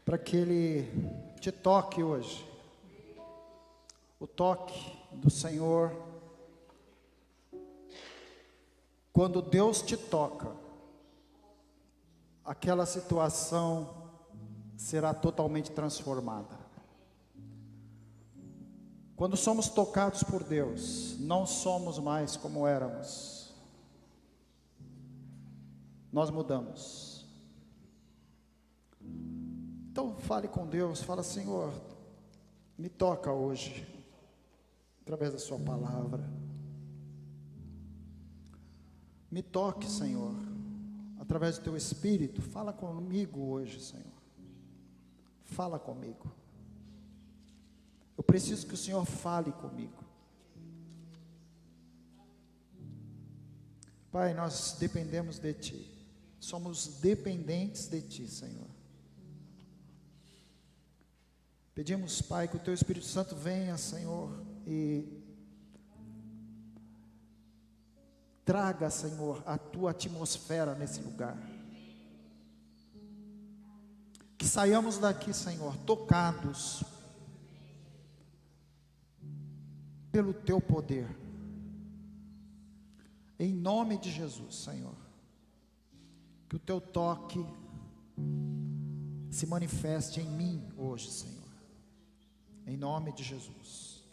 para que Ele te toque hoje. O toque do Senhor. Quando Deus te toca, aquela situação será totalmente transformada. Quando somos tocados por Deus, não somos mais como éramos. Nós mudamos. Então fale com Deus, fala: Senhor, me toca hoje, através da sua palavra. Me toque, Senhor, através do teu Espírito. Fala comigo hoje, Senhor. Fala comigo. Eu preciso que o Senhor fale comigo. Pai, nós dependemos de Ti. Somos dependentes de Ti, Senhor. Pedimos, Pai, que o Teu Espírito Santo venha, Senhor, e traga, Senhor, a Tua atmosfera nesse lugar. Que saiamos daqui, Senhor, tocados pelo Teu poder. Em nome de Jesus, Senhor. Que o Teu toque se manifeste em mim hoje, Senhor. Em nome de Jesus.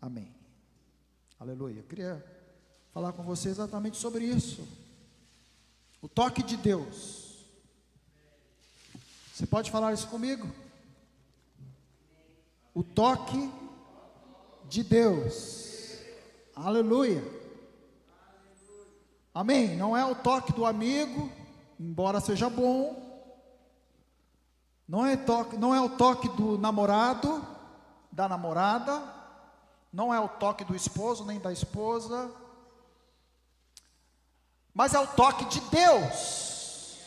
Amém. Aleluia. Eu queria falar com você exatamente sobre isso. O toque de Deus. Você pode falar isso comigo? O toque de Deus. Aleluia. Amém. Não é o toque do amigo, embora seja bom. Não é o toque do namorado, da namorada. Não é o toque do esposo nem da esposa. Mas é o toque de Deus.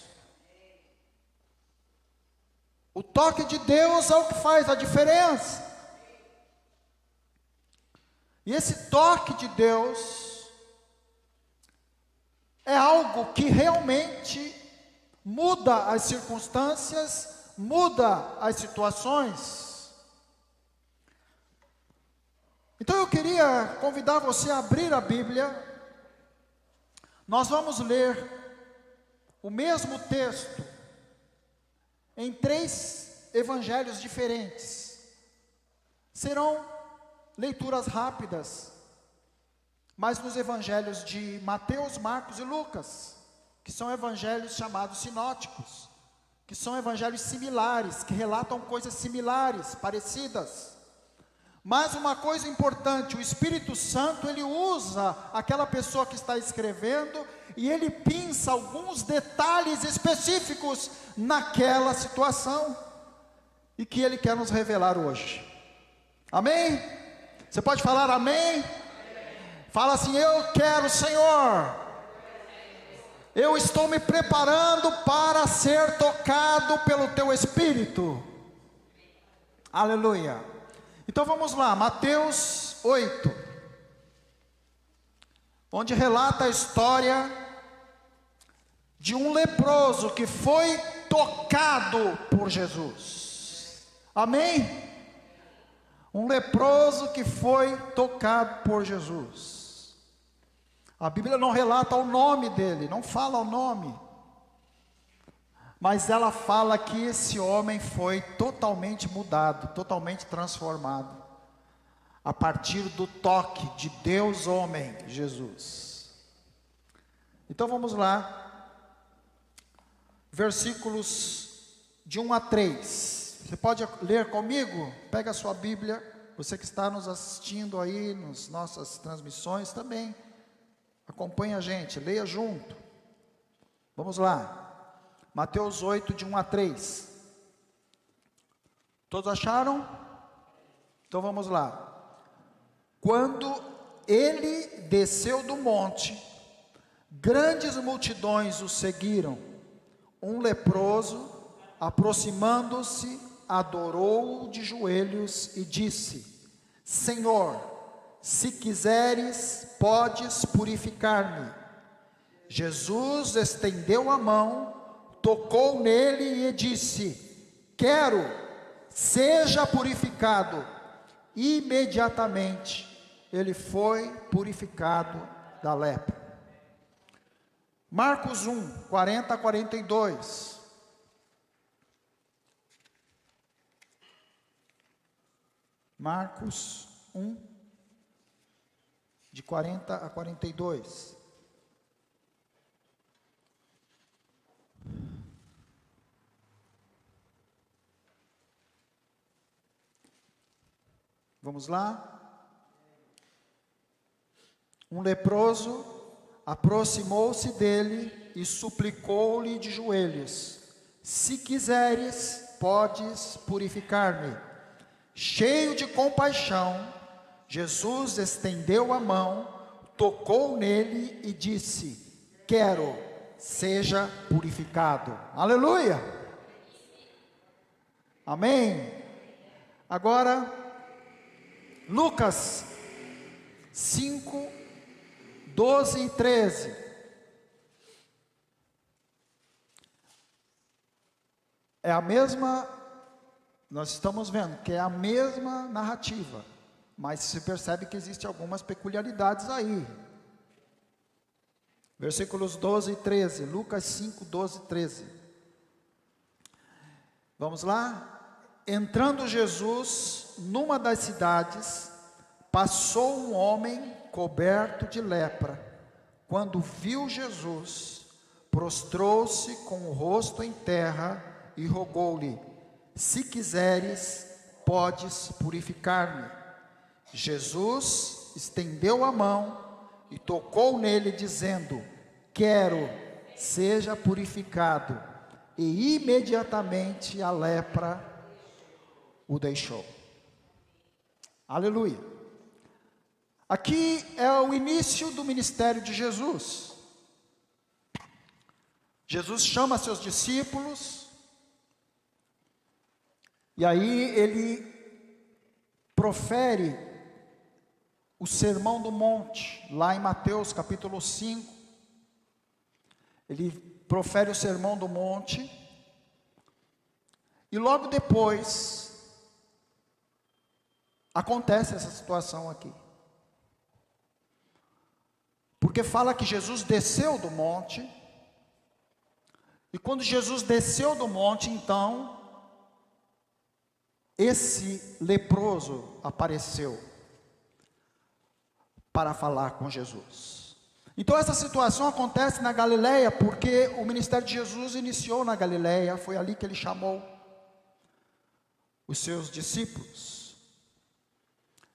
O toque de Deus é o que faz a diferença. E esse toque de Deus é algo que realmente muda as circunstâncias, muda as situações. Então eu queria convidar você a abrir a Bíblia. Nós vamos ler o mesmo texto em 3 evangelhos diferentes. Serão leituras rápidas, mas nos evangelhos de Mateus, Marcos e Lucas, que são evangelhos chamados sinóticos, que são evangelhos similares, que relatam coisas similares, parecidas. Mas uma coisa importante, o Espírito Santo, ele usa aquela pessoa que está escrevendo e ele pinça alguns detalhes específicos naquela situação e que ele quer nos revelar hoje. Amém? Você pode falar amém? Fala assim: eu quero, Senhor. Eu estou me preparando para ser tocado pelo Teu Espírito. Aleluia. Então vamos lá, Mateus 8, onde relata a história de um leproso que foi tocado por Jesus. Amém? Um leproso que foi tocado por Jesus. A Bíblia não relata o nome dele, não fala o nome, mas ela fala que esse homem foi totalmente mudado, totalmente transformado, a partir do toque de Deus homem, Jesus. Então vamos lá, versículos de 1 a 3, você pode ler comigo? Pega a sua Bíblia, você que está nos assistindo aí, nas nossas transmissões também, acompanha a gente, leia junto. Vamos lá. Mateus 8, de 1 a 3. Todos acharam? Então vamos lá. Quando ele desceu do monte, grandes multidões o seguiram. Um leproso, aproximando-se, adorou-o de joelhos e disse: Senhor, se quiseres, podes purificar-me. Jesus estendeu a mão, tocou nele e disse: quero, seja purificado. Imediatamente ele foi purificado da lepra. Marcos 1, 40 a 42. Marcos 1, de 40 a 42. Vamos lá? Um leproso aproximou-se dele e suplicou-lhe de joelhos: se quiseres, podes purificar-me. Cheio de compaixão, Jesus estendeu a mão, tocou nele e disse: quero, seja purificado. Aleluia! Amém? Agora, Lucas 5, 12 e 13. É a mesma, nós estamos vendo que é a mesma narrativa, mas se percebe que existem algumas peculiaridades aí. Versículos 12 e 13, Lucas 5, 12 e 13. Vamos lá? Entrando Jesus numa das cidades, passou um homem coberto de lepra. Quando viu Jesus, prostrou-se com o rosto em terra e rogou-lhe: se quiseres, podes purificar-me. Jesus estendeu a mão e tocou nele, dizendo: quero, seja purificado. E imediatamente a lepra o deixou. Aleluia. Aqui é o início do ministério de Jesus. Jesus chama seus discípulos, e aí ele profere o Sermão do Monte, lá em Mateus capítulo 5. Ele profere o Sermão do Monte, e logo depois acontece essa situação aqui. Porque fala que Jesus desceu do monte, e quando Jesus desceu do monte, então, esse leproso apareceu para falar com Jesus. Então essa situação acontece na Galileia, porque o ministério de Jesus iniciou na Galileia, foi ali que ele chamou os seus discípulos.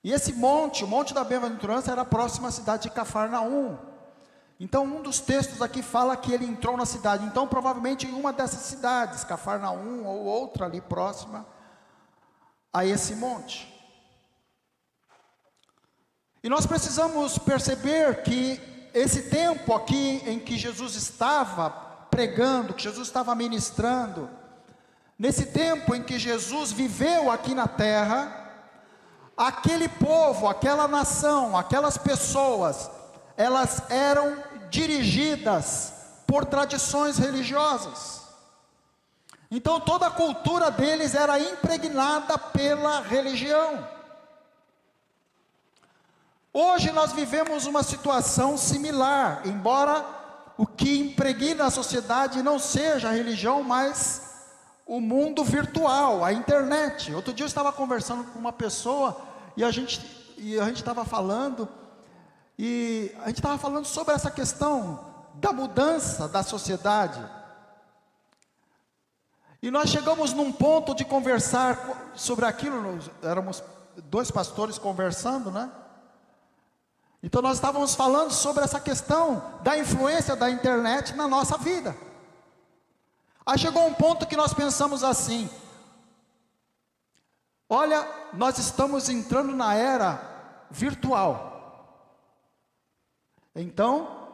E esse monte, o Monte da Bem-aventurança, era próximo à cidade de Cafarnaum. Então um dos textos aqui fala que ele entrou na cidade. Então provavelmente em uma dessas cidades, Cafarnaum ou outra ali próxima a esse monte. E nós precisamos perceber que esse tempo aqui em que Jesus estava pregando, que Jesus estava ministrando, nesse tempo em que Jesus viveu aqui na terra, aquele povo, aquela nação, aquelas pessoas, elas eram dirigidas por tradições religiosas. Então toda a cultura deles era impregnada pela religião. Hoje nós vivemos uma situação similar, embora o que impregna a sociedade não seja a religião, mas o mundo virtual, a internet. Outro dia eu estava conversando com uma pessoa e a gente estava falando sobre essa questão da mudança da sociedade. E nós chegamos num ponto de conversar sobre aquilo, éramos dois pastores conversando, né? Então nós estávamos falando sobre essa questão da influência da internet na nossa vida. Aí chegou um ponto que nós pensamos assim: olha, nós estamos entrando na era virtual. Então,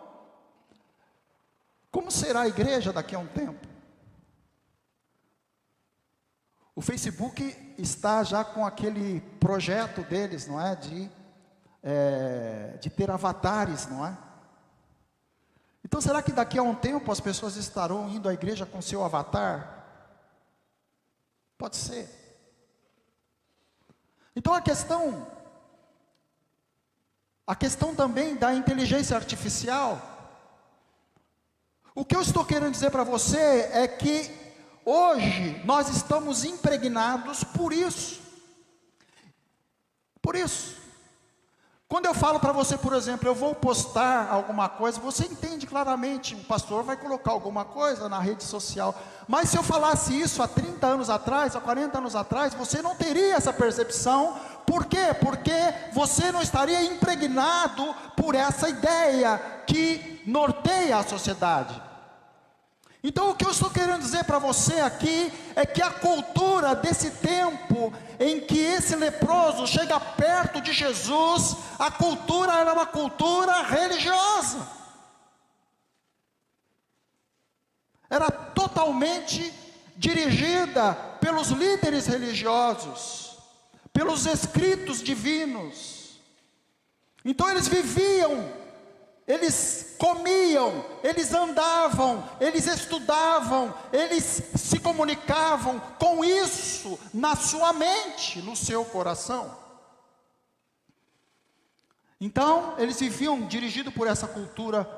como será a igreja daqui a um tempo? O Facebook está já com aquele projeto deles, não é? De ter avatares, não é? Então será que daqui a um tempo as pessoas estarão indo à igreja com seu avatar? Pode ser. Então a questão também da inteligência artificial, o que eu estou querendo dizer para você é que hoje nós estamos impregnados por isso. Por isso. Quando eu falo para você, por exemplo, eu vou postar alguma coisa, você entende claramente, o pastor vai colocar alguma coisa na rede social. Mas se eu falasse isso há 30 anos atrás, há 40 anos atrás, você não teria essa percepção. Por quê? Porque você não estaria impregnado por essa ideia que norteia a sociedade. Então o que eu estou querendo dizer para você aqui é que a cultura desse tempo em que esse leproso chega perto de Jesus, a cultura era uma cultura religiosa. Era totalmente dirigida pelos líderes religiosos, pelos escritos divinos. Então eles viviam, eles comiam, eles andavam, eles estudavam, eles se comunicavam com isso na sua mente, no seu coração. Então, eles viviam dirigidos por essa cultura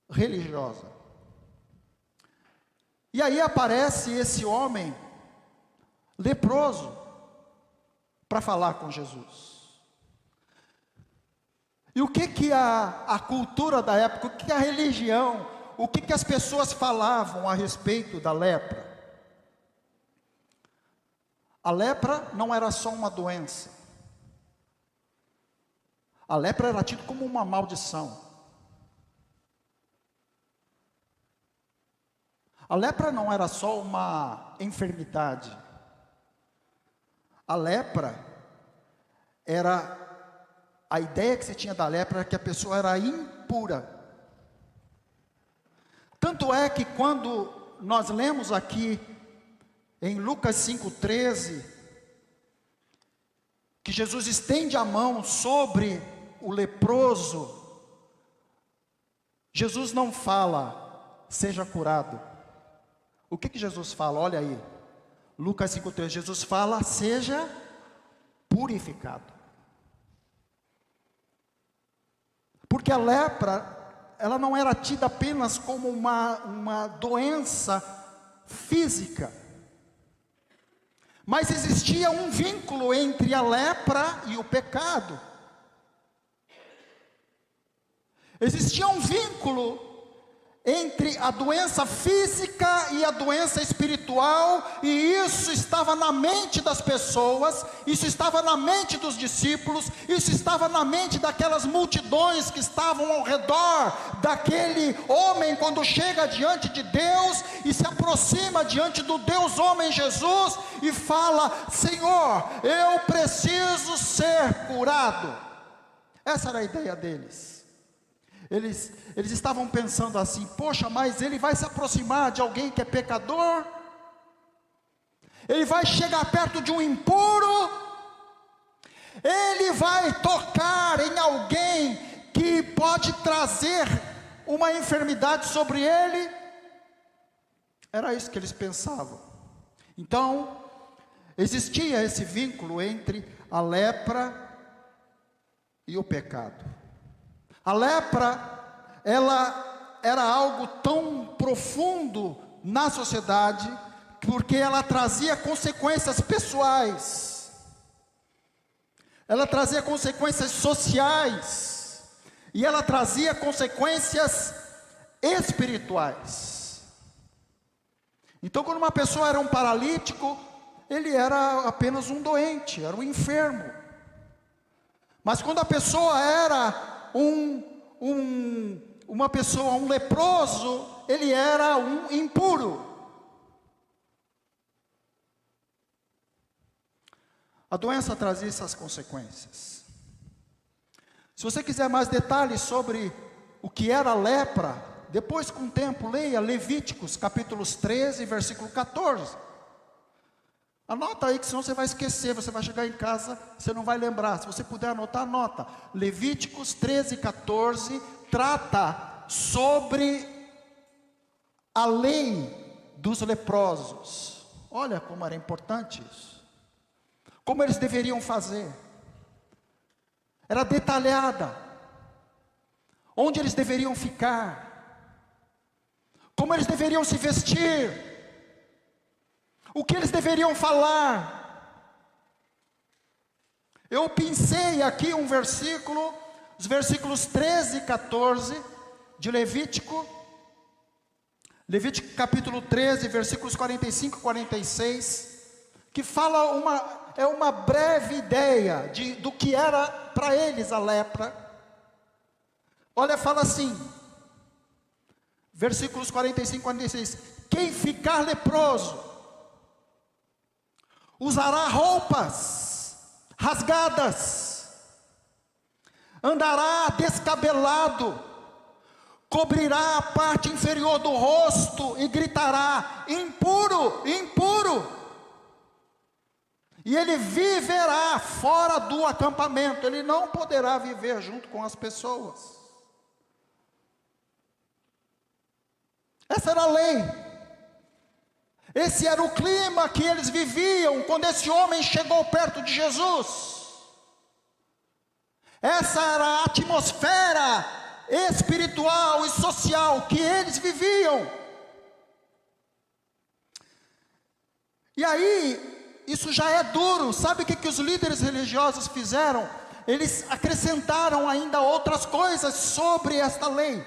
religiosa. E aí aparece esse homem leproso para falar com Jesus. E o que a cultura da época, o que a religião, o que as pessoas falavam a respeito da lepra? A lepra não era só uma doença. A lepra era tida como uma maldição. A lepra não era só uma enfermidade. A lepra era... A ideia que se tinha da lepra era que a pessoa era impura. Tanto é que quando nós lemos aqui em Lucas 5,13, que Jesus estende a mão sobre o leproso, Jesus não fala, seja curado. O que Jesus fala? Olha aí, Lucas 5,13, Jesus fala, seja purificado. Porque a lepra, ela não era tida apenas como uma doença física, mas existia um vínculo entre a lepra e o pecado. Existia um vínculo entre a doença física e a doença espiritual, e isso estava na mente das pessoas, isso estava na mente dos discípulos, isso estava na mente daquelas multidões que estavam ao redor daquele homem, quando chega diante de Deus, e se aproxima diante do Deus homem Jesus, e fala, Senhor, eu preciso ser curado. Essa era a ideia deles. Eles estavam pensando assim, poxa, mas ele vai se aproximar de alguém que é pecador? Ele vai chegar perto de um impuro? Ele vai tocar em alguém que pode trazer uma enfermidade sobre ele? Era isso que eles pensavam. Então, existia esse vínculo entre a lepra e o pecado. A lepra, ela era algo tão profundo na sociedade, porque ela trazia consequências pessoais, ela trazia consequências sociais, e ela trazia consequências espirituais. Então, quando uma pessoa era um paralítico, ele era apenas um doente, era um enfermo. Mas quando a pessoa era um leproso, ele era um impuro. A doença trazia essas consequências. Se você quiser mais detalhes sobre o que era a lepra, depois com o tempo leia Levíticos capítulos 13, versículo 14. Anota aí, que senão você vai esquecer, você vai chegar em casa, você não vai lembrar. Se você puder anotar, anota. Levíticos 13, 14, trata sobre a lei dos leprosos. Olha como era importante isso. Como eles deveriam fazer. Era detalhada. Onde eles deveriam ficar. Como eles deveriam se vestir. O que eles deveriam falar. Eu pensei aqui um versículo, os versículos 13 e 14 de Levítico capítulo 13, versículos 45 e 46, que fala uma breve ideia do que era para eles a lepra. Olha, fala assim, versículos 45 e 46, quem ficar leproso, usará roupas rasgadas, andará descabelado, cobrirá a parte inferior do rosto e gritará, impuro, impuro, e ele viverá fora do acampamento, ele não poderá viver junto com as pessoas. Essa era a lei. Esse era o clima que eles viviam quando esse homem chegou perto de Jesus. Essa era a atmosfera espiritual e social que eles viviam. E aí, isso já é duro. Sabe o que os líderes religiosos fizeram? Eles acrescentaram ainda outras coisas sobre esta lei.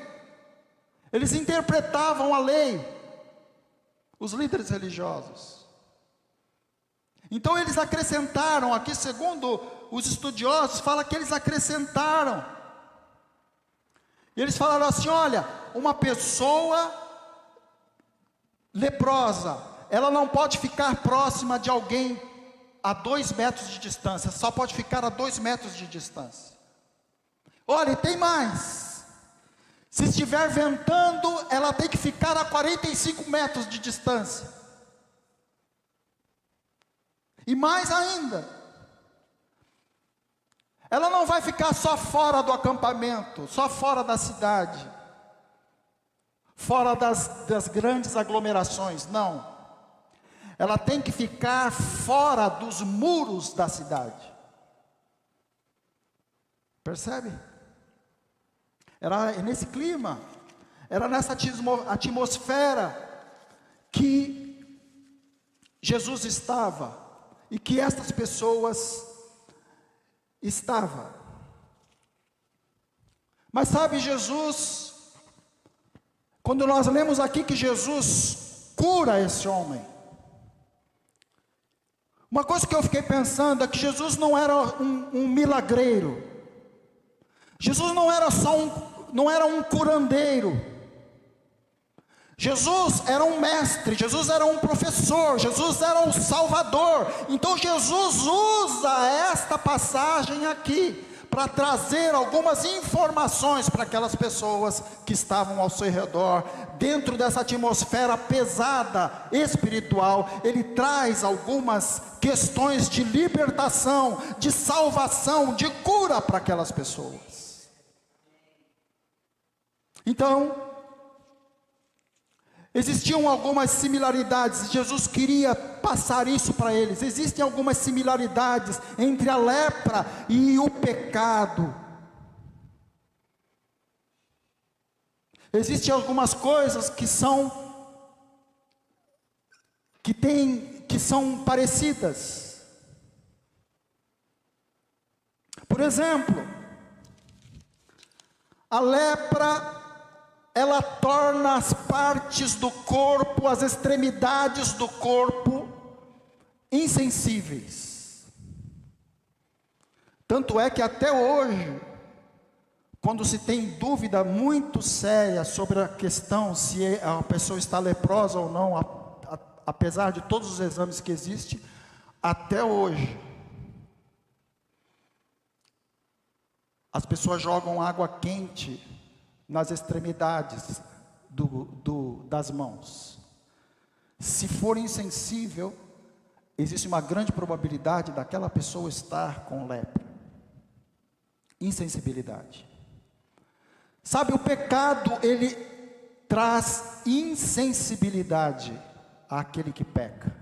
Eles interpretavam a lei. Os líderes religiosos. Então eles acrescentaram, aqui segundo os estudiosos, fala que eles acrescentaram. E eles falaram assim, olha, uma pessoa leprosa, ela não pode ficar próxima de alguém a 2 metros de distância, só pode ficar a 2 metros de distância. Olha, e tem mais. Se estiver ventando, ela tem que ficar a 45 metros de distância. E mais ainda, ela não vai ficar só fora do acampamento, só fora da cidade, fora das grandes aglomerações, não. Ela tem que ficar fora dos muros da cidade. Percebe? Era nesse clima, era nessa atmosfera que Jesus estava e que estas pessoas estavam. Mas sabe, Jesus, quando nós lemos aqui que Jesus cura esse homem, uma coisa que eu fiquei pensando é que Jesus não era um milagreiro. Jesus não era um curandeiro. Jesus era um mestre, Jesus era um professor, Jesus era um salvador. Então Jesus usa esta passagem aqui para trazer algumas informações para aquelas pessoas que estavam ao seu redor, dentro dessa atmosfera pesada espiritual. Ele traz algumas questões de libertação, de salvação, de cura para aquelas pessoas. Então, existiam algumas similaridades, Jesus queria passar isso para eles. Existem algumas similaridades entre a lepra e o pecado. Existem algumas coisas que são parecidas. Por exemplo, a lepra, ela torna as partes do corpo, as extremidades do corpo, insensíveis. Tanto é que até hoje, quando se tem dúvida muito séria sobre a questão se a pessoa está leprosa ou não, apesar de todos os exames que existem, até hoje, as pessoas jogam água quente nas extremidades das mãos. Se for insensível, existe uma grande probabilidade daquela pessoa estar com lepra. Insensibilidade. Sabe, o pecado, ele traz insensibilidade àquele que peca.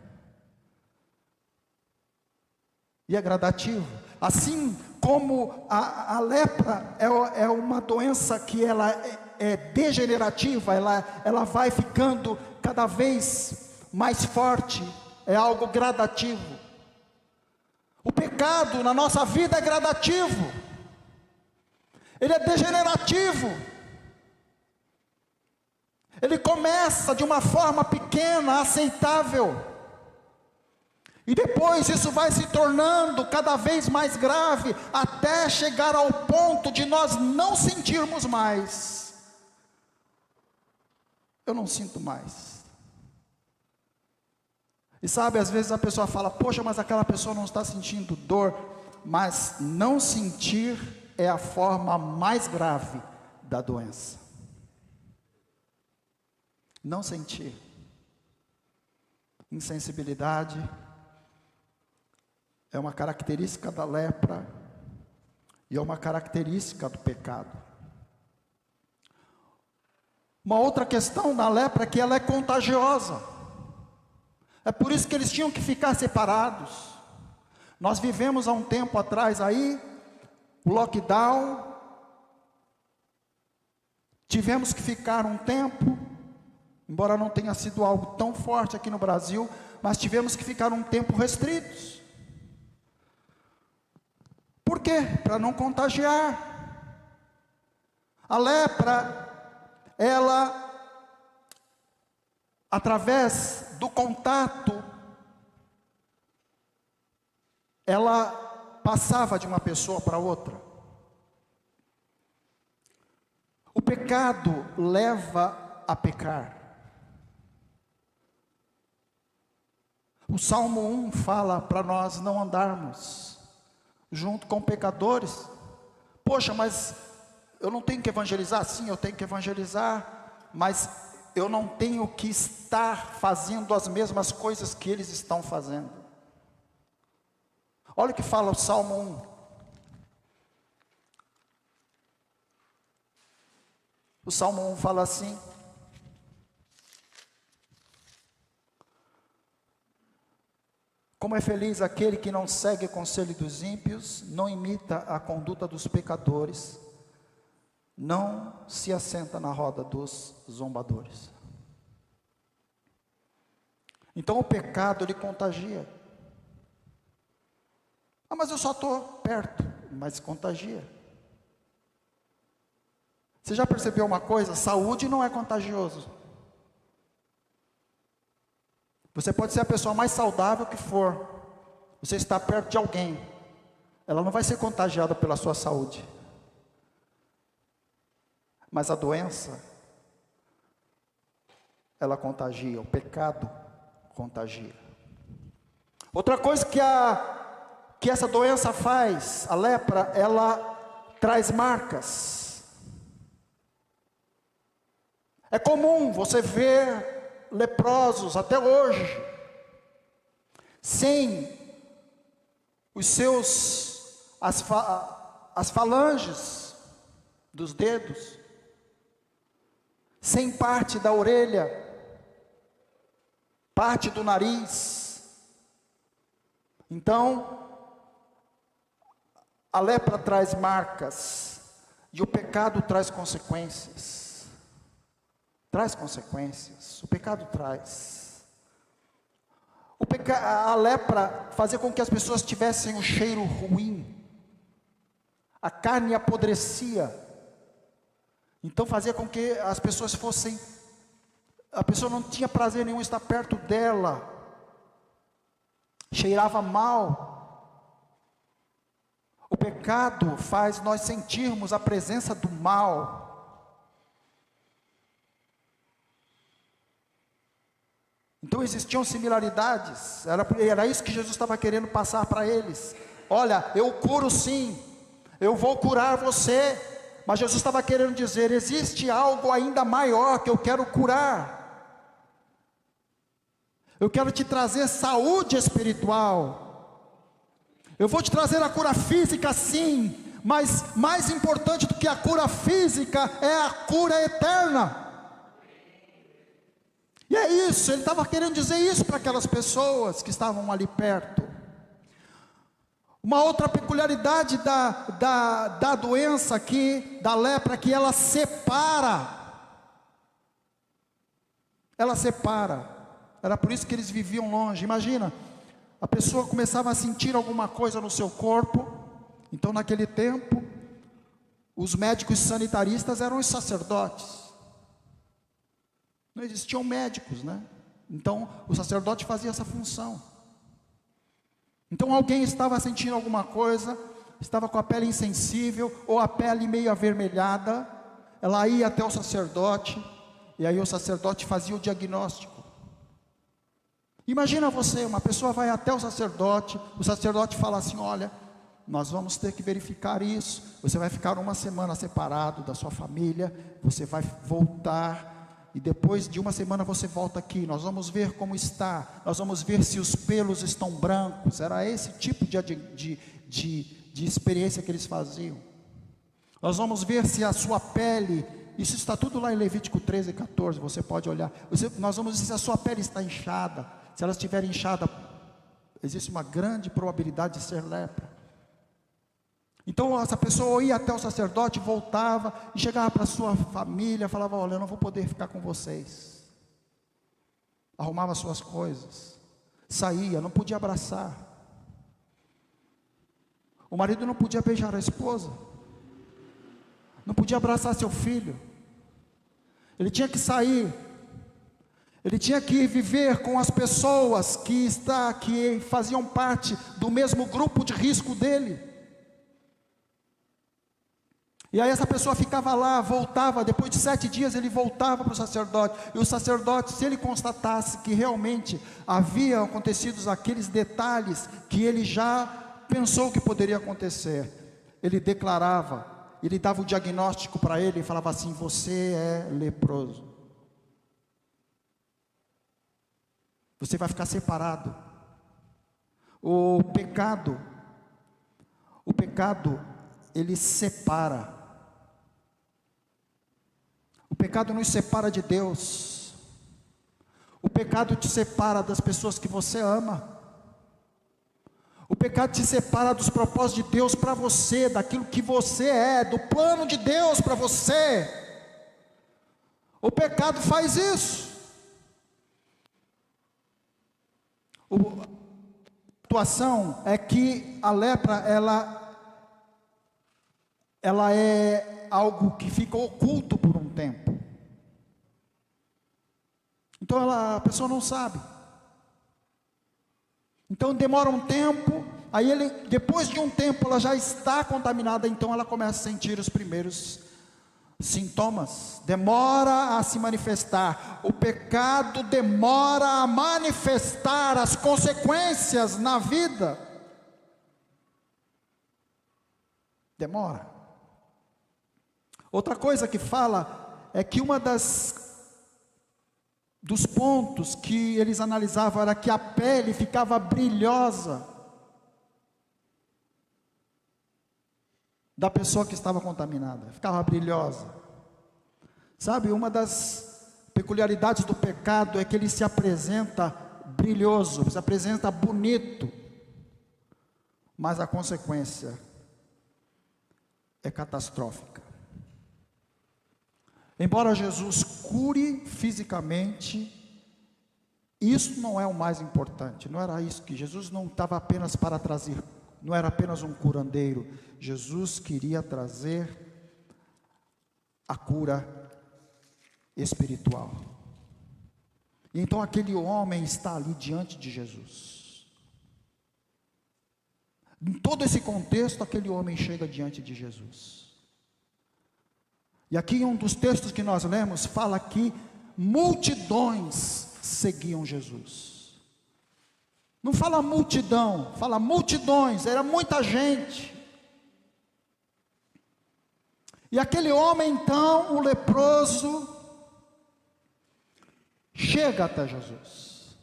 e é gradativo. Assim como a lepra é uma doença que ela é degenerativa, ela vai ficando cada vez mais forte, é algo gradativo. O pecado na nossa vida é gradativo, ele é degenerativo. Ele começa de uma forma pequena, aceitável, e depois isso vai se tornando cada vez mais grave, até chegar ao ponto de nós não sentirmos mais. Eu não sinto mais. E sabe, às vezes a pessoa fala, poxa, mas aquela pessoa não está sentindo dor. Mas não sentir é a forma mais grave da doença. Não sentir. Insensibilidade é uma característica da lepra e é uma característica do pecado. Uma outra questão da lepra é que ela é contagiosa. É por isso que eles tinham que ficar separados. Nós vivemos há um tempo atrás aí, o lockdown, tivemos que ficar um tempo, embora não tenha sido algo tão forte aqui no Brasil, mas tivemos que ficar um tempo restritos. Por quê? Para não contagiar. A lepra, ela, através do contato, ela passava de uma pessoa para outra. O pecado leva a pecar. O Salmo 1 fala para nós não andarmos junto com pecadores. Poxa, mas eu não tenho que evangelizar? Sim, eu tenho que evangelizar, mas eu não tenho que estar fazendo as mesmas coisas que eles estão fazendo. Olha o que fala o Salmo 1. O Salmo 1 fala assim: como é feliz aquele que não segue o conselho dos ímpios, não imita a conduta dos pecadores, não se assenta na roda dos zombadores. Então o pecado, ele contagia. Ah, mas eu só estou perto, mas contagia. Você já percebeu uma coisa? Saúde não é contagioso. Você pode ser a pessoa mais saudável que for, você está perto de alguém, ela não vai ser contagiada pela sua saúde. Mas a doença, ela contagia, o pecado contagia. Outra coisa que essa doença faz, a lepra, ela traz marcas. É comum você ver leprosos até hoje, sem as falanges dos dedos, sem parte da orelha, parte do nariz. Então, a lepra traz marcas, e o pecado traz consequências. Traz consequências, o pecado traz. A lepra fazia com que as pessoas tivessem um cheiro ruim, a carne apodrecia, então fazia com que as pessoas a pessoa não tinha prazer nenhum em estar perto dela, cheirava mal. O pecado faz nós sentirmos a presença do mal. Então existiam similaridades, era isso que Jesus estava querendo passar para eles. Olha, eu curo sim, eu vou curar você, mas Jesus estava querendo dizer, existe algo ainda maior que eu quero curar. Eu quero te trazer saúde espiritual, eu vou te trazer a cura física sim, mas mais importante do que a cura física é a cura eterna. E é isso, ele estava querendo dizer isso para aquelas pessoas que estavam ali perto. Uma outra peculiaridade da doença aqui, da lepra, que ela separa. Ela separa. Era por isso que eles viviam longe. Imagina, a pessoa começava a sentir alguma coisa no seu corpo. Então naquele tempo, os médicos sanitaristas eram os sacerdotes. Não existiam médicos, né? Então o sacerdote fazia essa função. Então alguém estava sentindo alguma coisa, estava com a pele insensível, ou a pele meio avermelhada, ela ia até o sacerdote, e aí o sacerdote fazia o diagnóstico. Imagina você, uma pessoa vai até o sacerdote fala assim: olha, nós vamos ter que verificar isso, você vai ficar uma semana separado da sua família, você vai voltar, e depois de uma semana você volta aqui, nós vamos ver como está, nós vamos ver se os pelos estão brancos. Era esse tipo de experiência que eles faziam. Nós vamos ver se a sua pele, isso está tudo lá em Levítico 13 e 14, você pode olhar. Nós vamos ver se a sua pele está inchada. Se ela estiver inchada, existe uma grande probabilidade de ser lepra. Então essa pessoa ia até o sacerdote, voltava e chegava para a sua família, falava: olha, eu não vou poder ficar com vocês. Arrumava suas coisas, saía, não podia abraçar. O marido não podia beijar a esposa, não podia abraçar seu filho. Ele tinha que sair, ele tinha que viver com as pessoas que faziam parte do mesmo grupo de risco dele. E aí essa pessoa ficava lá, voltava, depois de 7 dias ele voltava para o sacerdote, e o sacerdote, se ele constatasse que realmente haviam acontecido aqueles detalhes que ele já pensou que poderia acontecer, ele declarava, ele dava o diagnóstico para ele e falava assim: você é leproso, você vai ficar separado. O pecado, ele separa. O pecado nos separa de Deus. O pecado te separa das pessoas que você ama. O pecado te separa dos propósitos de Deus para você, daquilo que você é, do plano de Deus para você. O pecado faz isso. A situação é que a lepra, ela é algo que fica oculto por um tempo. Então a pessoa não sabe. Então demora um tempo, aí depois de um tempo ela já está contaminada, então ela começa a sentir os primeiros sintomas. Demora a se manifestar. O pecado demora a manifestar as consequências na vida. Demora. Outra coisa que fala é que dos pontos que eles analisavam era que a pele ficava brilhosa da pessoa que estava contaminada, ficava brilhosa. Sabe, uma das peculiaridades do pecado é que ele se apresenta brilhoso, se apresenta bonito, mas a consequência é catastrófica. Embora Jesus cure fisicamente, isso não é o mais importante. Não era isso que Jesus não estava apenas para trazer, não era apenas um curandeiro. Jesus queria trazer a cura espiritual. E então aquele homem está ali diante de Jesus. Em todo esse contexto, aquele homem chega diante de Jesus. E aqui em um dos textos que nós lemos, fala que multidões seguiam Jesus. Não fala multidão, fala multidões, era muita gente. E aquele homem então, o leproso, chega até Jesus.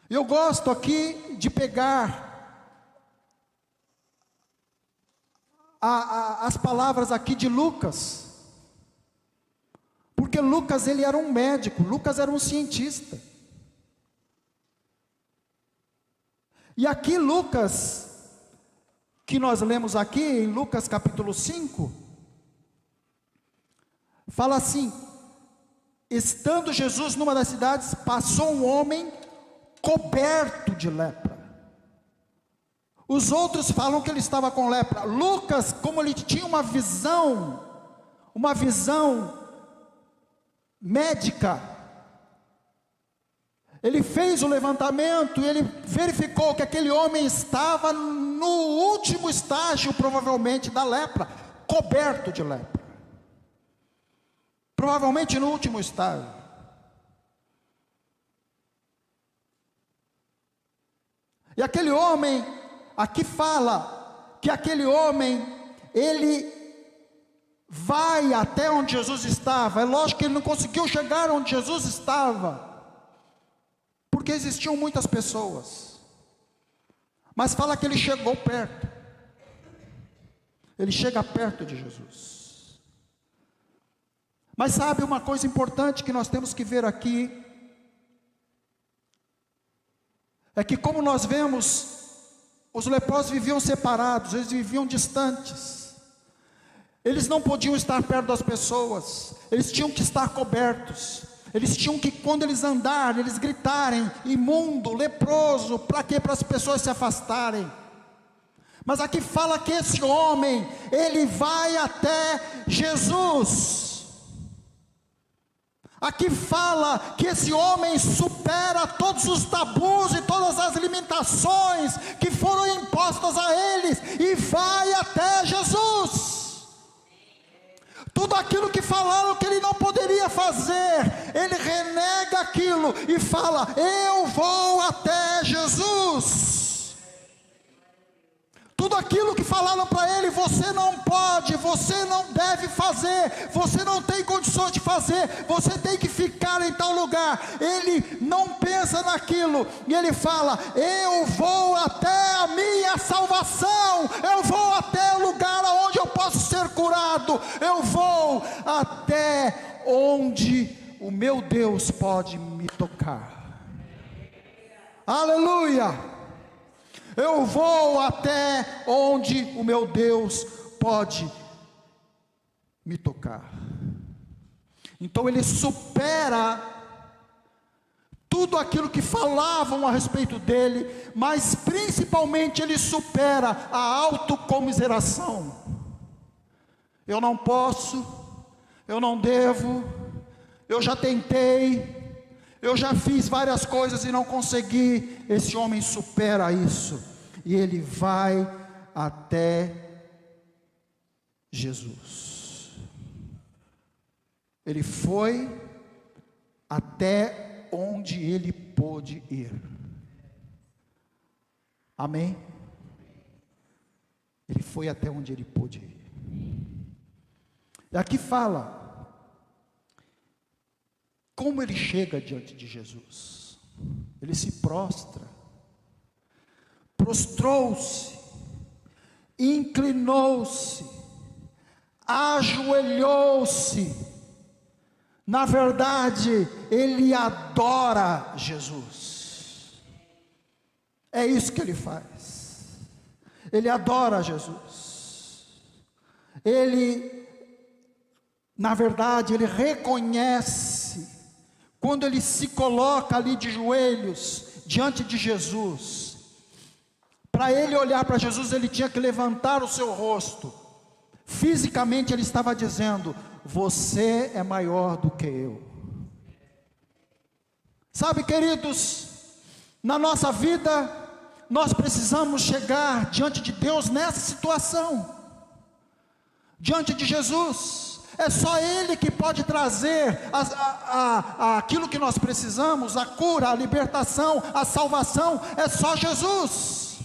Eu gosto aqui de pegar as palavras aqui de Lucas, porque Lucas ele era um médico, Lucas era um cientista, e aqui Lucas que nós lemos aqui em Lucas capítulo 5, fala assim: estando Jesus numa das cidades, passou um homem coberto de lepra. Os outros falam que ele estava com lepra. Lucas, como ele tinha uma visão médica, ele fez o levantamento e ele verificou que aquele homem estava no último estágio, provavelmente, da lepra, coberto de lepra. Provavelmente no último estágio. E aquele homem, aqui fala que aquele homem, ele vai até onde Jesus estava. É lógico que ele não conseguiu chegar onde Jesus estava, porque existiam muitas pessoas, mas fala que ele chegou perto. Ele chega perto de Jesus. Mas sabe uma coisa importante que nós temos que ver aqui, é que, como nós vemos, os leprosos viviam separados, eles viviam distantes, eles não podiam estar perto das pessoas, eles tinham que estar cobertos, eles tinham que, quando eles andarem, eles gritarem: imundo, leproso. Para quê? Para as pessoas se afastarem. Mas aqui fala que esse homem, ele vai até Jesus. Aqui fala que esse homem supera todos os tabus e todas as limitações que foram impostas a eles, e vai até Jesus. Tudo aquilo que falaram que ele não poderia fazer, ele renega aquilo e fala: eu vou até Jesus. Tudo aquilo que falaram para ele: você não pode, você não deve fazer, você não tem condições de fazer, você tem que ficar em tal lugar, ele não pensa naquilo, e ele fala: eu vou até a minha salvação, eu vou até o lugar onde eu posso ser curado, eu vou até onde o meu Deus pode me tocar. Aleluia! Eu vou até onde o meu Deus pode me tocar. Então ele supera tudo aquilo que falavam a respeito dele, mas principalmente ele supera a autocomiseração. Eu não posso, eu não devo, eu já tentei, eu já fiz várias coisas e não consegui. Esse homem supera isso, e ele vai até Jesus. Ele foi até onde ele pôde ir. Amém? Ele foi até onde ele pôde ir. E aqui fala como ele chega diante de Jesus. Ele se prostra, prostrou-se, inclinou-se, ajoelhou-se. Na verdade, ele adora Jesus. É isso que ele faz. Ele adora Jesus. Ele, na verdade, ele reconhece. Quando ele se coloca ali de joelhos diante de Jesus, para ele olhar para Jesus, ele tinha que levantar o seu rosto. Fisicamente ele estava dizendo: você é maior do que eu. Sabe, queridos, na nossa vida, nós precisamos chegar diante de Deus nessa situação, diante de Jesus. É só Ele que pode trazer aquilo que nós precisamos, a cura, a libertação, a salvação. É só Jesus.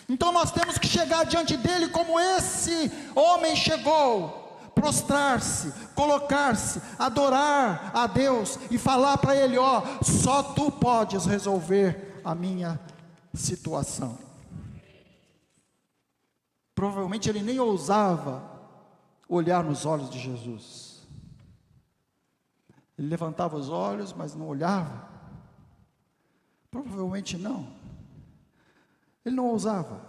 Então nós temos que chegar diante dele como esse homem chegou, prostrar-se, colocar-se, adorar a Deus e falar para ele: ó, só tu podes resolver a minha situação. Provavelmente ele nem ousava olhar nos olhos de Jesus. Ele levantava os olhos, mas não olhava. Provavelmente não. Ele não ousava.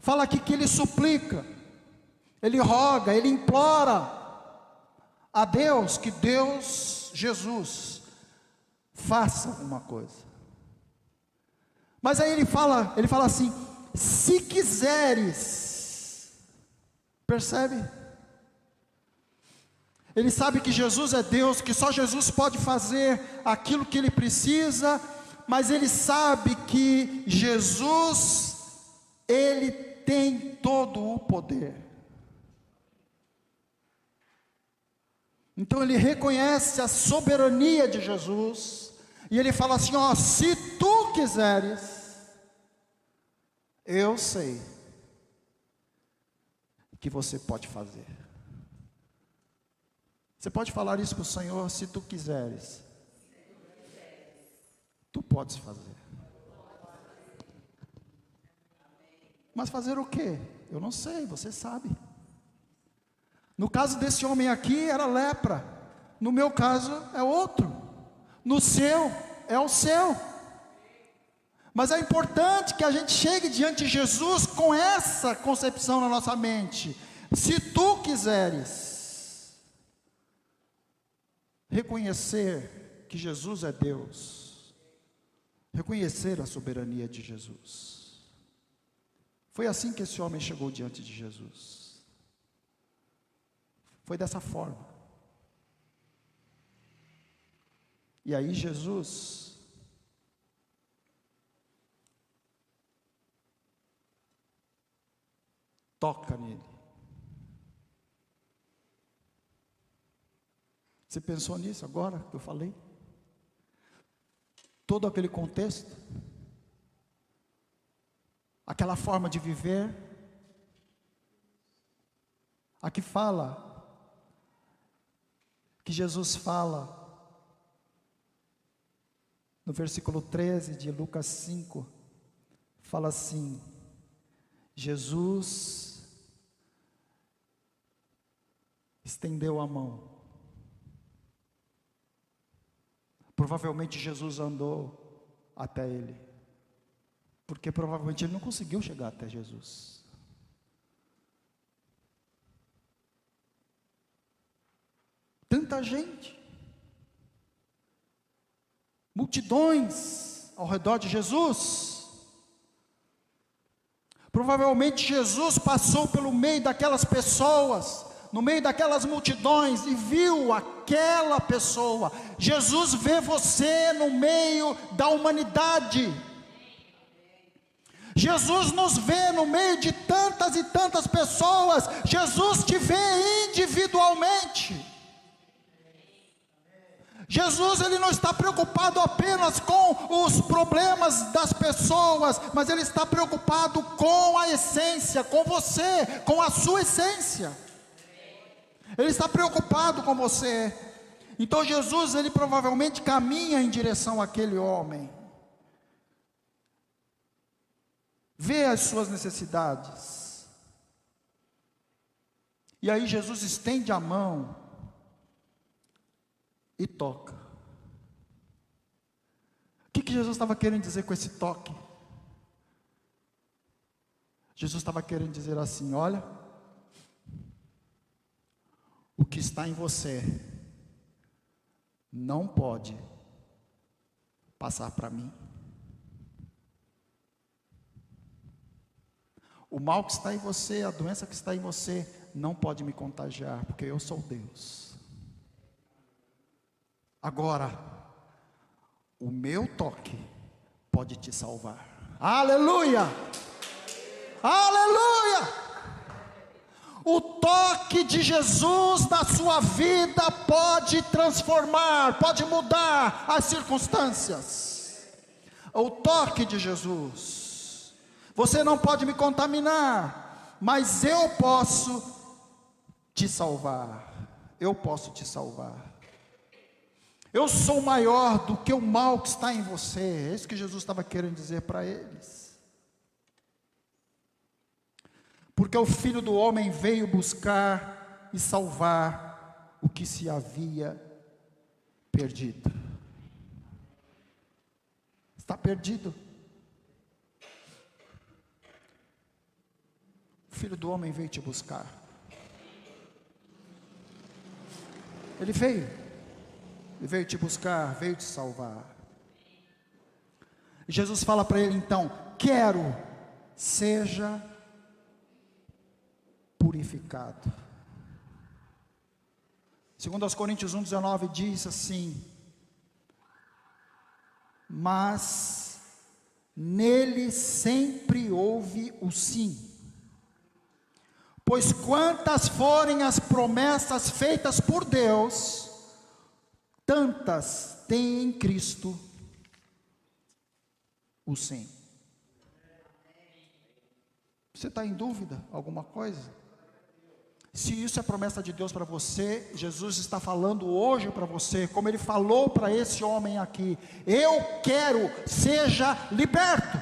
Fala aqui que ele suplica, ele roga, ele implora a Deus, que Deus, Jesus, faça alguma coisa. Mas aí ele fala assim, se quiseres, percebe? Ele sabe que Jesus é Deus, que só Jesus pode fazer aquilo que ele precisa, mas ele sabe que Jesus, ele tem todo o poder. Então ele reconhece a soberania de Jesus, e ele fala assim, ó, se tu quiseres, eu sei que você pode fazer. Você pode falar isso para o Senhor, se tu quiseres, tu podes fazer. Mas fazer o quê? Eu não sei, você sabe. No caso desse homem aqui era lepra, no meu caso é outro, no seu é o seu. Mas é importante que a gente chegue diante de Jesus com essa concepção na nossa mente. Se tu quiseres reconhecer que Jesus é Deus, reconhecer a soberania de Jesus. Foi assim que esse homem chegou diante de Jesus. Foi dessa forma. E aí Jesus toca nele. Você pensou nisso agora que eu falei? Todo aquele contexto, aquela forma de viver, aqui fala, que Jesus fala, no versículo 13 de Lucas 5, fala assim, Jesus estendeu a mão. Provavelmente Jesus andou até ele, porque provavelmente ele não conseguiu chegar até Jesus. Tanta gente, multidões ao redor de Jesus. Provavelmente Jesus passou pelo meio daquelas pessoas, no meio daquelas multidões, e viu aquela pessoa. Jesus vê você no meio da humanidade. Jesus nos vê no meio de tantas e tantas pessoas. Jesus te vê individualmente. Jesus, ele não está preocupado apenas com os problemas das pessoas, mas ele está preocupado com a essência, com você, com a sua essência. Ele está preocupado com você. Então Jesus, ele provavelmente caminha em direção àquele homem, vê as suas necessidades, e aí Jesus estende a mão e toca. O que Jesus estava querendo dizer com esse toque? Jesus estava querendo dizer assim, olha, o que está em você não pode passar para mim. O mal que está em você, a doença que está em você, não pode me contagiar, porque eu sou Deus. Agora, o meu toque pode te salvar. Aleluia! Aleluia! O toque de Jesus na sua vida pode transformar, pode mudar as circunstâncias. O toque de Jesus. Você não pode me contaminar, mas eu posso te salvar. Eu posso te salvar. Eu sou maior do que o mal que está em você. É isso que Jesus estava querendo dizer para eles. Porque o Filho do Homem veio buscar e salvar o que se havia perdido. Está perdido. Filho do Homem veio te buscar. Ele veio te buscar, veio te salvar. E Jesus fala para ele então: quero, seja purificado. 2 Coríntios 1,19 diz assim: mas nele sempre houve o sim. Pois quantas forem as promessas feitas por Deus, tantas tem em Cristo o sim. Você está em dúvida? Alguma coisa? Se isso é promessa de Deus para você, Jesus está falando hoje para você, como Ele falou para esse homem aqui: eu quero, seja liberto.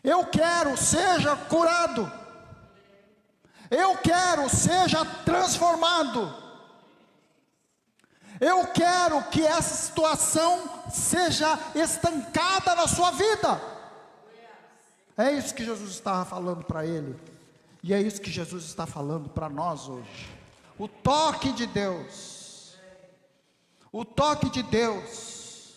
Eu quero, seja curado. Eu quero, seja transformado. Eu quero que essa situação seja estancada na sua vida. É isso que Jesus estava falando para ele. E é isso que Jesus está falando para nós hoje. O toque de Deus. O toque de Deus.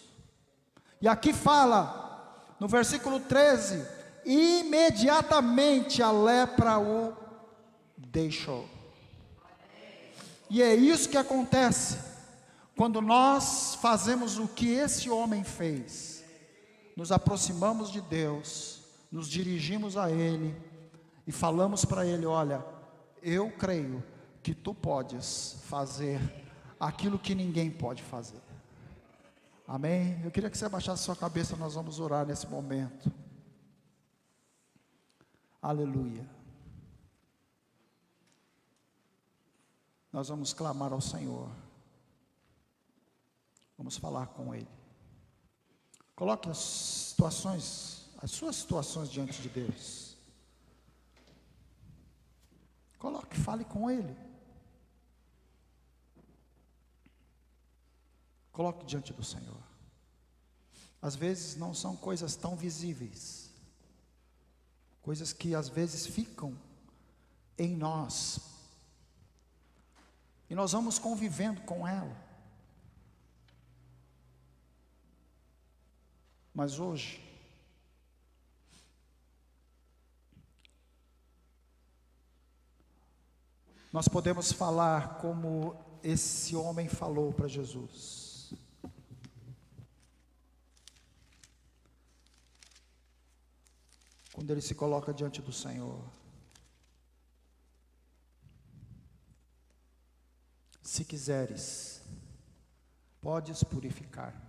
E aqui fala, no versículo 13: imediatamente a lepra o deixou. E é isso que acontece quando nós fazemos o que esse homem fez. Nos aproximamos de Deus, nos dirigimos a Ele e falamos para Ele: olha, eu creio que Tu podes fazer aquilo que ninguém pode fazer. Amém? Eu queria que você abaixasse sua cabeça, nós vamos orar nesse momento. Aleluia. Nós vamos clamar ao Senhor. Vamos falar com Ele. Coloque as suas situações diante de Deus. Coloque, fale com Ele. Coloque diante do Senhor. Às vezes não são coisas tão visíveis, coisas que às vezes ficam em nós, e nós vamos convivendo com ela. Mas hoje, nós podemos falar como esse homem falou para Jesus. Quando ele se coloca diante do Senhor: se quiseres, podes purificar.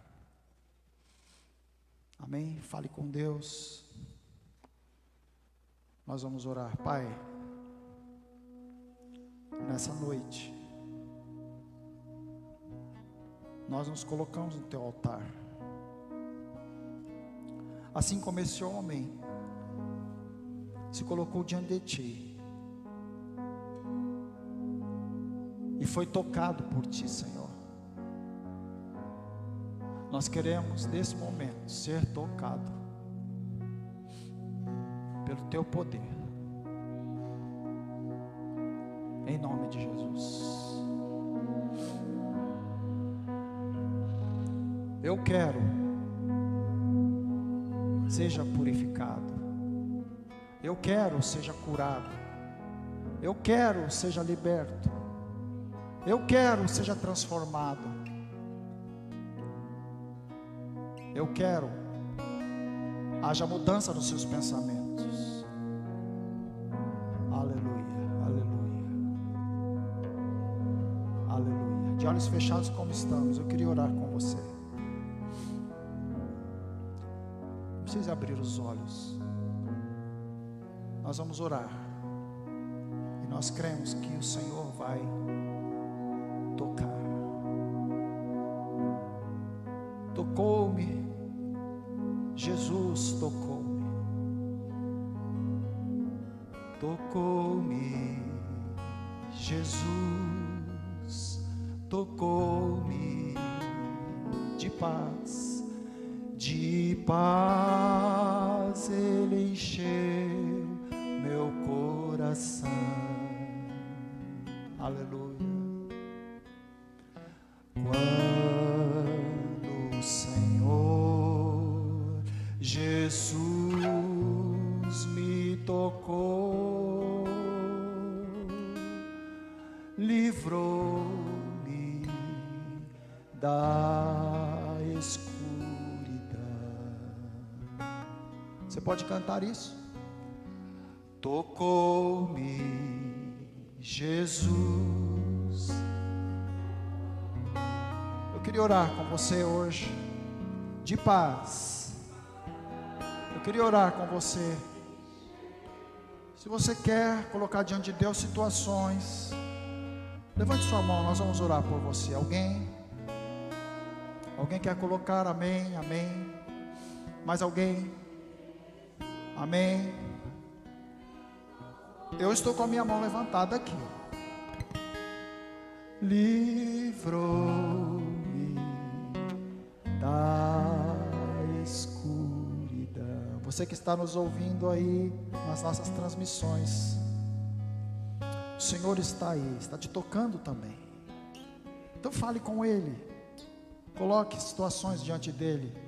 Amém? Fale com Deus. Nós vamos orar. Pai, nessa noite, nós nos colocamos no Teu altar. Assim como esse homem se colocou diante de Ti e foi tocado por Ti, Senhor. Nós queremos nesse momento ser tocado pelo Teu poder, em nome de Jesus. Eu quero, seja purificado. Eu quero, seja curado. Eu quero, seja liberto. Eu quero, seja transformado. Eu quero, haja mudança nos seus pensamentos. Aleluia, aleluia, aleluia. De olhos fechados como estamos, eu queria orar com você. Não precisa abrir os olhos. Nós vamos orar. E nós cremos que o Senhor vai tocar. Tocou-me, Jesus tocou-me, tocou-me, Jesus tocou-me, de paz Ele encheu meu coração. coração. Aleluia. Quando o Senhor Jesus me tocou, livrou-me da escuridão. Você pode cantar isso? Tocou-me Jesus. Eu queria orar com você hoje, de paz. Eu queria orar com você. Se você quer colocar diante de Deus situações, levante sua mão, nós vamos orar por você. Alguém quer colocar? Amém, amém. Mais alguém? Amém. Eu estou com a minha mão levantada aqui. Livrou-me da escuridão. Você que está nos ouvindo aí nas nossas transmissões, o Senhor está aí, está te tocando também. Então fale com Ele, coloque situações diante dEle.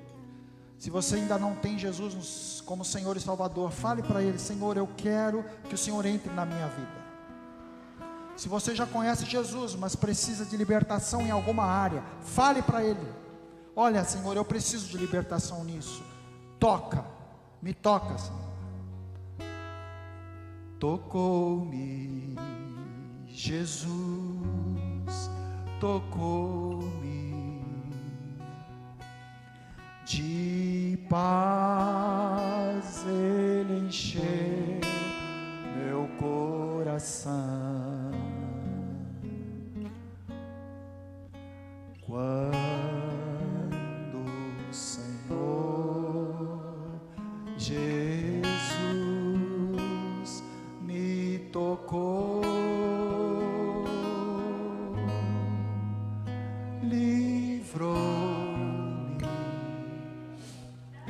Se você ainda não tem Jesus como Senhor e Salvador, fale para Ele: Senhor, eu quero que o Senhor entre na minha vida. Se você já conhece Jesus, mas precisa de libertação em alguma área, fale para Ele: olha, Senhor, eu preciso de libertação nisso. Me toca, Senhor. Tocou-me Jesus, tocou-me, de paz Ele encheu meu coração. Quando o Senhor Jesus me tocou, livrou-me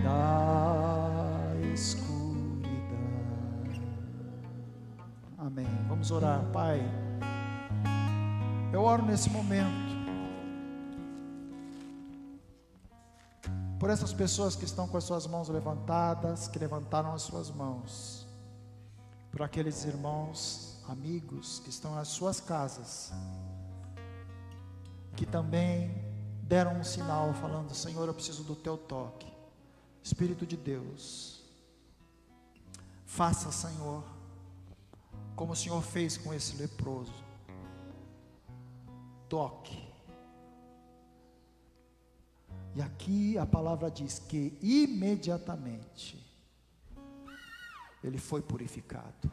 da escuridão. Amém. Vamos orar. Pai, eu oro nesse momento por essas pessoas que estão com as suas mãos levantadas, que levantaram as suas mãos, por aqueles irmãos, amigos que estão nas suas casas, que também deram um sinal falando: Senhor, eu preciso do teu toque. Espírito de Deus, faça, Senhor, como o Senhor fez com esse leproso. Toque. E aqui a palavra diz que imediatamente ele foi purificado.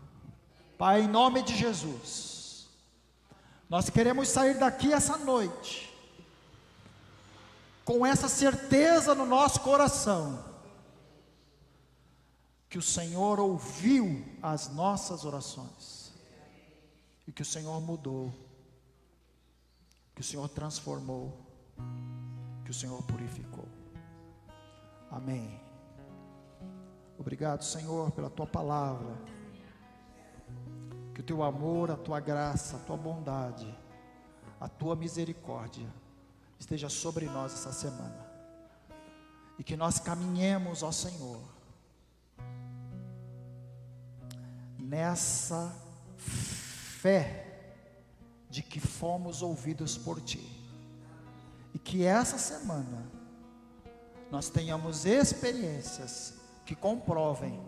Pai, em nome de Jesus, nós queremos sair daqui essa noite com essa certeza no nosso coração, que o Senhor ouviu as nossas orações, e que o Senhor mudou, que o Senhor transformou, que o Senhor purificou. Amém. Obrigado, Senhor, pela tua palavra. Que o teu amor, a tua graça, a tua bondade, a tua misericórdia esteja sobre nós essa semana, e que nós caminhemos, ó Senhor, nessa fé de que fomos ouvidos por ti. E que essa semana nós tenhamos experiências que comprovem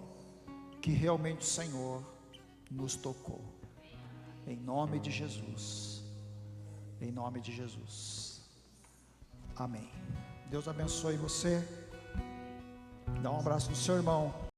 que realmente o Senhor nos tocou. Em nome de Jesus. Em nome de Jesus. Amém. Deus abençoe você. Dá um abraço no seu irmão.